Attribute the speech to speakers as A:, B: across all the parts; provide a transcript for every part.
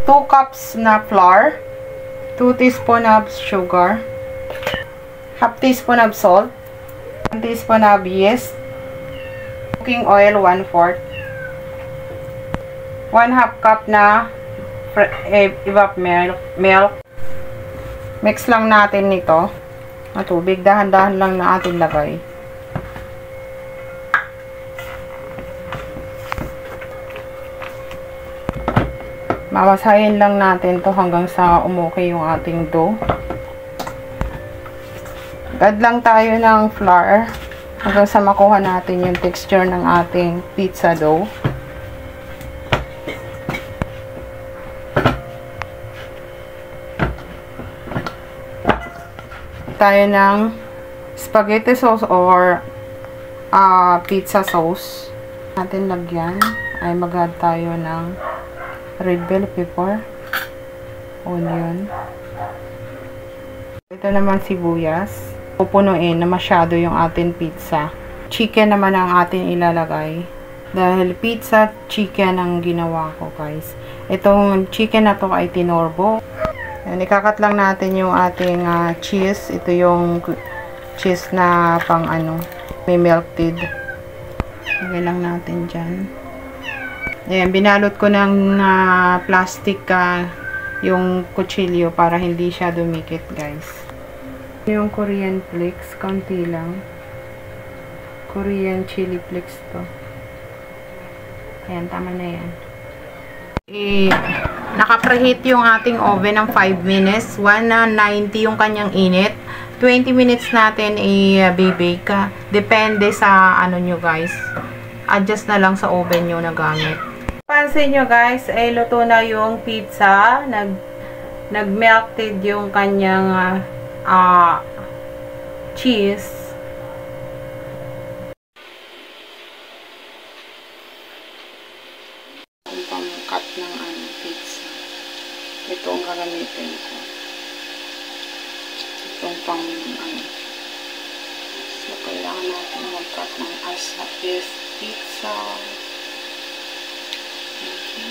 A: 2 cups na flour, 2 teaspoon of sugar, half teaspoon of salt, 1 teaspoon of yeast, cooking oil 1/4, 1/2 cup na evap milk. Mix lang natin nito. At tubig, dahan-dahan lang na ating lagay. Mamasahin lang natin to hanggang sa umuki yung ating dough. Add lang tayo ng flour hanggang sa makuha natin yung texture ng ating pizza dough. Tayo ng spaghetti sauce or pizza sauce. Natin lagyan ay mag-add tayo ng red bell pepper, onion. Ito naman sibuyas. Pupunuin na masyado yung ating pizza. Chicken naman ang ating ilalagay. Dahil pizza chicken ang ginawa ko, guys. Itong chicken na to ay tinorbo. Yan, ikakat lang natin yung ating cheese. Ito yung cheese na pang may melted. Lagay lang natin dyan. Ayan, binalot ko ng plastic yung kutsilyo para hindi siya dumikit, guys. Yung Korean flakes, konti lang. Korean chili flakes to. Ayan, tama na yan. Naka-preheat yung ating oven ng 5 minutes. 190 yung kanyang init. 20 minutes natin i-bake. Depende sa nyo, guys. Adjust na lang sa oven nyo na gamit. Pansin nyo, guys, luto na yung pizza. Nag-melted yung kanyang cheese. Pang-cut ng pizza. Ito ang gagamitin ko. Itong pang So, kailangan natin mag-cut ng pizza. Okay.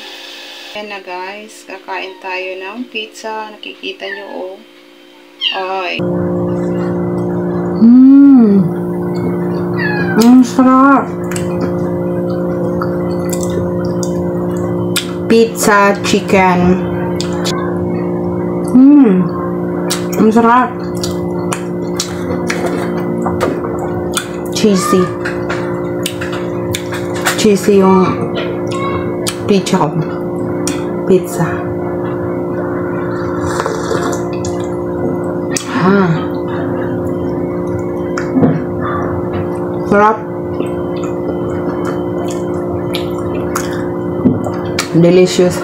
A: Ayan na, guys. Kakain tayo ng pizza. Nakikita nyo, oh. Ay. Ang sarap. Pizza chicken. Ang sarap. Cheesy. Cheesy yung pizza. Pizza. Sarap. Delicious.